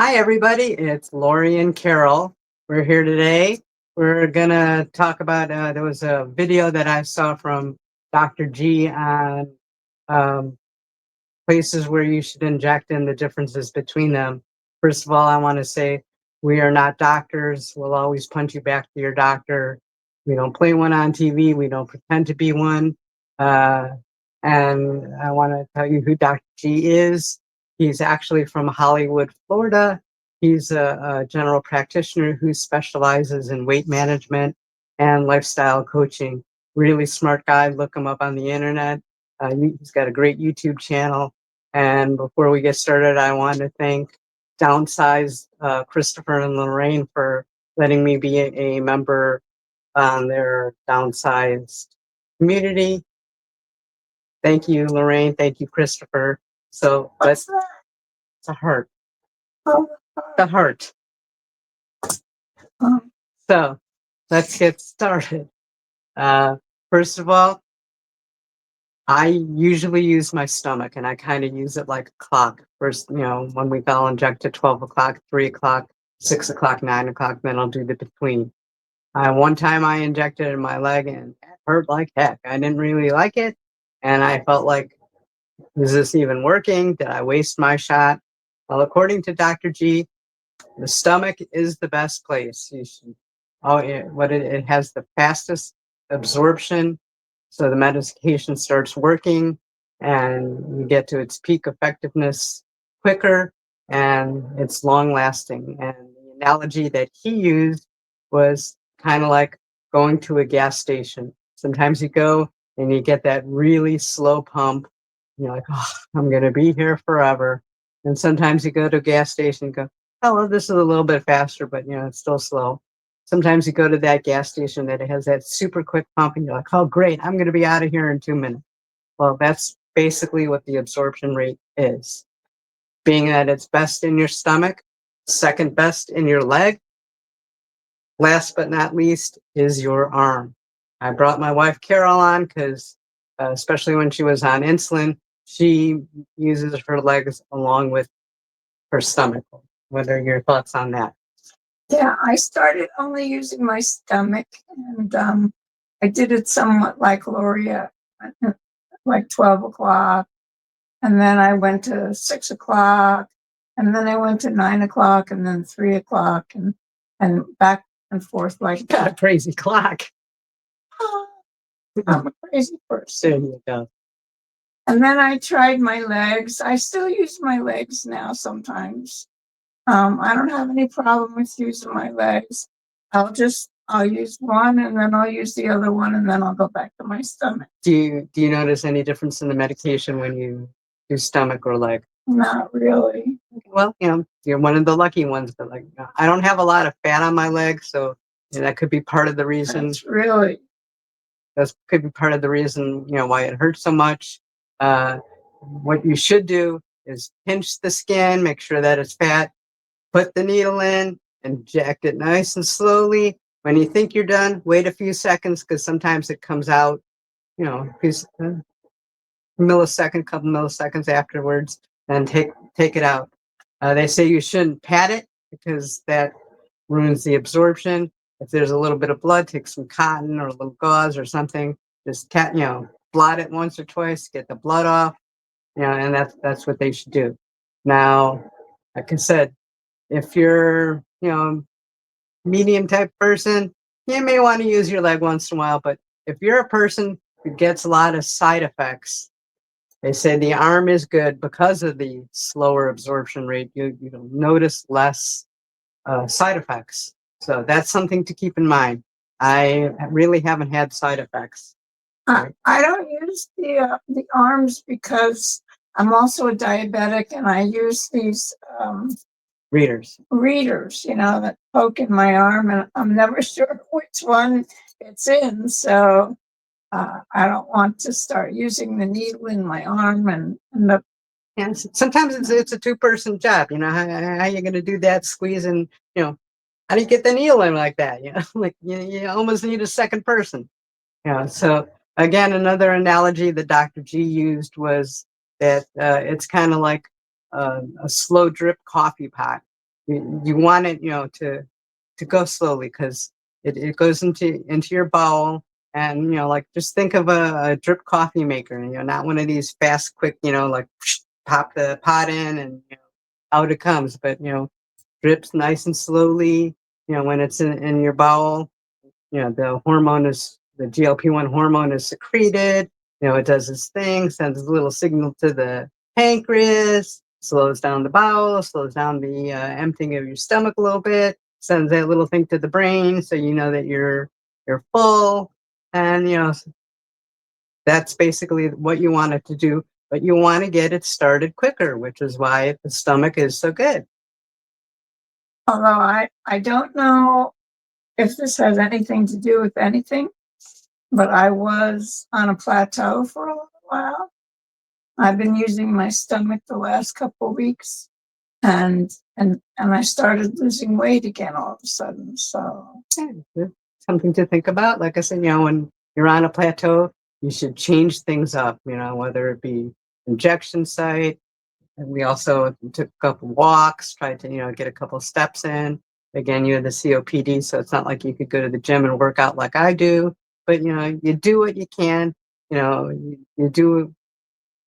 Hi, everybody. It's Lori and Carol. We're here today. We're going to talk about there was a video that I saw from Dr. G on um, places where you should inject and the differences between them. First of all, I want to say we are not doctors. We'll always punch you back to your doctor. We don't play one on TV. We don't pretend to be one. Uh, and I want to tell you who Dr. G is. He's actually from Hollywood, Florida. He's a general practitioner who specializes in weight management and lifestyle coaching. Really smart guy. Look him up on the internet. He's got a great YouTube channel. And before we get started, I want to thank Downsize Christopher and Lorraine for letting me be a member on their downsized community. Thank you, Lorraine. Thank you, Christopher. So What's let's, it's a heart. The heart. So let's get started. First of all, I usually use my stomach and I kind of use it like a clock. First, when we all inject at 12 o'clock, 3 o'clock, 6 o'clock, 9 o'clock, then I'll do the between. One time I injected in my leg and it hurt like heck. I didn't really like it. And I felt like, is this even working? Did I waste my shot? Well, according to Dr. G, the stomach is the best place. You should, it has the fastest absorption. So the medication starts working and you get to its peak effectiveness quicker and it's long lasting. And the analogy that he used was kind of like going to a gas station. Sometimes you go and you get that really slow pump. You're like, oh, I'm going to be here forever. And sometimes you go to a gas station and go, oh, well, this is a little bit faster, but it's still slow. Sometimes you go to that gas station that it has that super quick pump and you're like, oh, great, I'm going to be out of here in 2 minutes. Well, that's basically what the absorption rate is. Being that it's best in your stomach, second best in your leg, last but not least is your arm. I brought my wife Carol on because, especially when she was on insulin, she uses her legs along with her stomach. What are your thoughts on that? Yeah, I started only using my stomach, and I did it somewhat like Lori, like 12 o'clock, and then I went to 6 o'clock, and then I went to 9 o'clock, and then 3 o'clock, and back and forth like Got a that. crazy clock. I'm a crazy There person. you go. And then I tried my legs. I still use my legs now sometimes. I don't have any problem with using my legs. I'll use one and then I'll use the other one and then I'll go back to my stomach. Do you notice any difference in the medication when you do stomach or leg? Not really. Well, you're one of the lucky ones, but like I don't have a lot of fat on my legs, so that could be part of the reason. That could be part of the reason, why it hurts so much. What you should do is pinch the skin, make sure that it's fat, put the needle in, inject it nice and slowly. When you think you're done, wait a few seconds because sometimes it comes out, a couple milliseconds afterwards, and take it out. They say you shouldn't pat it because that ruins the absorption. If there's a little bit of blood, take some cotton or a little gauze or something. Just blot it once or twice, get the blood off. And that's what they should do. Now, like I said, if you're medium type person, you may want to use your leg once in a while. But if you're a person who gets a lot of side effects, they say the arm is good because of the slower absorption rate. You'll notice less side effects. So that's something to keep in mind. I really haven't had side effects. I don't use the arms because I'm also a diabetic and I use these readers, that poke in my arm, and I'm never sure which one it's in. So I don't want to start using the needle in my arm and sometimes it's a two-person job. How you going to do that? Squeeze and how do you get the needle in like that? Like you almost need a second person. So again, another analogy that Dr. G used was that it's kind of like a slow drip coffee pot. you want it, to go slowly because it goes into your bowel. And, like just think of a drip coffee maker, not one of these fast, quick, like pop the pot in and out it comes. But, drips nice and slowly, when it's in your bowel. The GLP-1 hormone is secreted. It does its thing, sends a little signal to the pancreas, slows down the bowel, slows down the emptying of your stomach a little bit, sends that little thing to the brain, so you know that you're full, and that's basically what you want it to do. But you want to get it started quicker, which is why the stomach is so good. Although I don't know if this has anything to do with anything, but I was on a plateau for a little while. I've been using my stomach the last couple of weeks, and I started losing weight again all of a sudden. So Something to think about. Like I said, when you're on a plateau, you should change things up. Whether it be injection site. And we also took a couple walks, tried to get a couple steps in. Again, you have the COPD, so it's not like you could go to the gym and work out like I do. But you do what you can. You do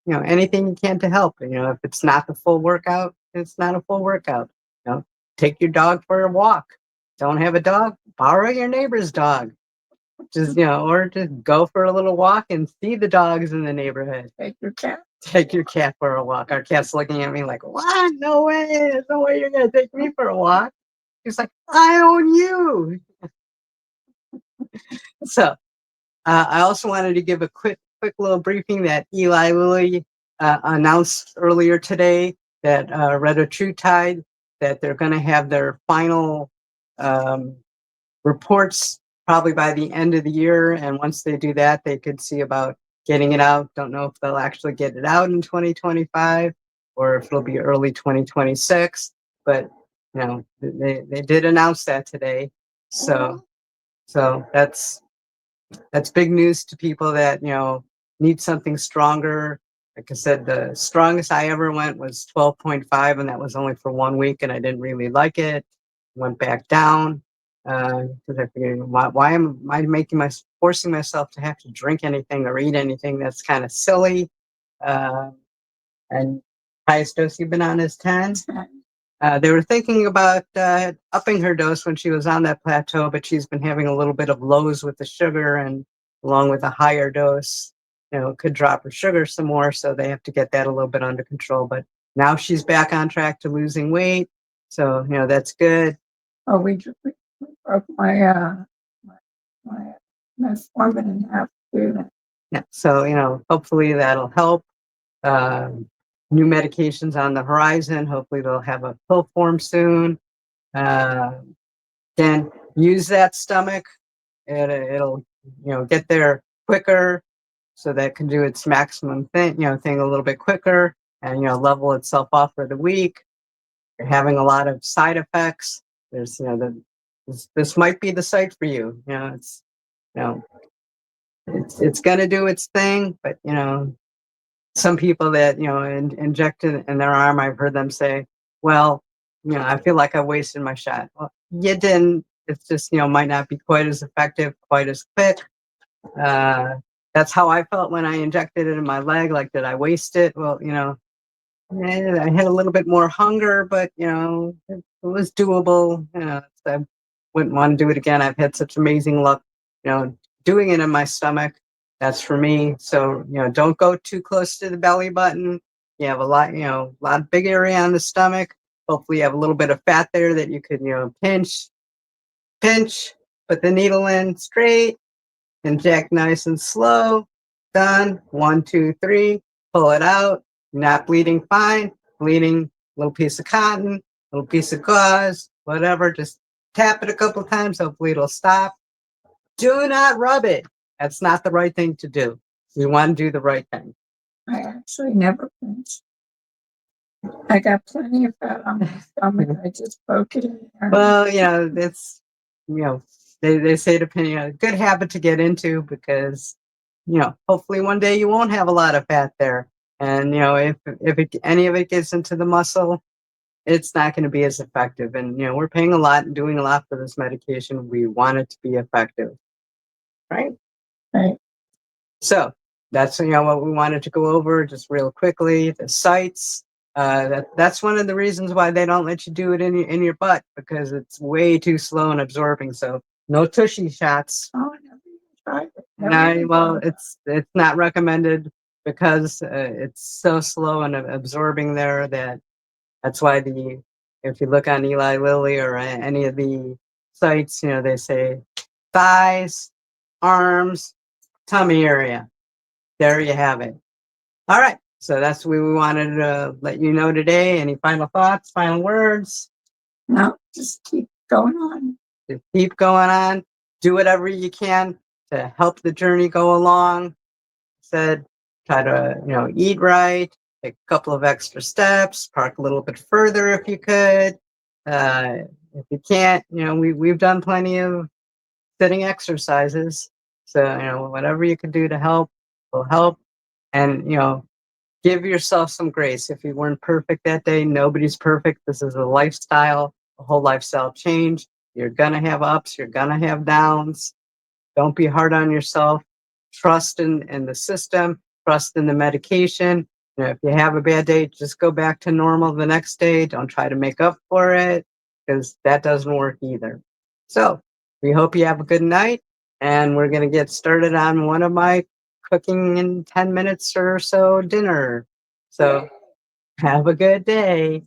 anything you can to help. If it's not the full workout, it's not a full workout. Take your dog for a walk. Don't have a dog? Borrow your neighbor's dog. Just or just go for a little walk and see the dogs in the neighborhood. take your cat. Take your cat for a walk. Our cat's looking at me like, what? No way. There's no way you're going to take me for a walk. He's like, I own you. So I also wanted to give a quick little briefing that Eli Lilly announced earlier today that retatrutide, that they're going to have their final reports probably by the end of the year. And once they do that, they could see about getting it out. Don't know if they'll actually get it out in 2025 or if it'll be early 2026. But they did announce that today. So that's big news to people that need something stronger. Like I said, the strongest I ever went was 12.5, and that was only for 1 week, and I didn't really like it. Went back down because I figured, why am I forcing myself to have to drink anything or eat anything? That's kind of silly. And highest dose you've been on is 10. They were thinking about upping her dose when she was on that plateau, but she's been having a little bit of lows with the sugar, and along with a higher dose, could drop her sugar some more. So they have to get that a little bit under control. But now she's back on track to losing weight. So, that's good. Oh, we broke my metformin in half too. Yeah. So, hopefully that'll help. New medications on the horizon. Hopefully they'll have a pill form soon. Then use that stomach. It'll get there quicker, so that can do its maximum thing a little bit quicker, and level itself off for the week. You're having a lot of side effects. There's this might be the site for you. It's it's going to do its thing, but some people that inject it in their arm, I've heard them say, well, I feel like I wasted my shot. Well, you didn't. It's just might not be quite as effective, quite as quick. That's how I felt when I injected it in my leg. Like, did I waste it? Well, I had a little bit more hunger, but it was doable. So I wouldn't want to do it again. I've had such amazing luck, doing it in my stomach. That's for me. So don't go too close to the belly button. You have a lot, a lot of big area on the stomach. Hopefully, you have a little bit of fat there that you could, pinch, put the needle in straight, inject nice and slow. Done. 1, 2, 3. Pull it out. Not bleeding, fine. Bleeding, little piece of cotton, little piece of gauze, whatever. Just tap it a couple times. Hopefully it'll stop. Do not rub it. That's not the right thing to do. We want to do the right thing. I actually never pinched. I got plenty of fat on my stomach. I just poke it in there. Well, it's they say depending on a good habit to get into, because hopefully one day you won't have a lot of fat there. And if any of it gets into the muscle, it's not going to be as effective. And, we're paying a lot and doing a lot for this medication. We want it to be effective, right? Right. So that's, what we wanted to go over just real quickly. The sites. That's one of the reasons why they don't let you do it in your butt, because it's way too slow in absorbing. So no tushy shots. Oh, I never even tried it. No, well, it's not recommended because it's so slow in absorbing there that's why if you look on Eli Lilly or any of the sites, they say thighs, arms, tummy area. There you have it. All right. So that's what we wanted to let you know today. Any final thoughts, final words? No, just keep going on. Just keep going on. Do whatever you can to help the journey go along. Said, try to, eat right, take a couple of extra steps, park a little bit further if you could. If you can't, we've done plenty of sitting exercises. So, whatever you can do to help will help. And, give yourself some grace. If you weren't perfect that day, nobody's perfect. This is a lifestyle, a whole lifestyle change. You're going to have ups, you're going to have downs. Don't be hard on yourself. Trust in the system, trust in the medication. If you have a bad day, just go back to normal the next day. Don't try to make up for it, because that doesn't work either. So we hope you have a good night, and we're going to get started on one of my cooking in 10 minutes or so dinner. So have a good day.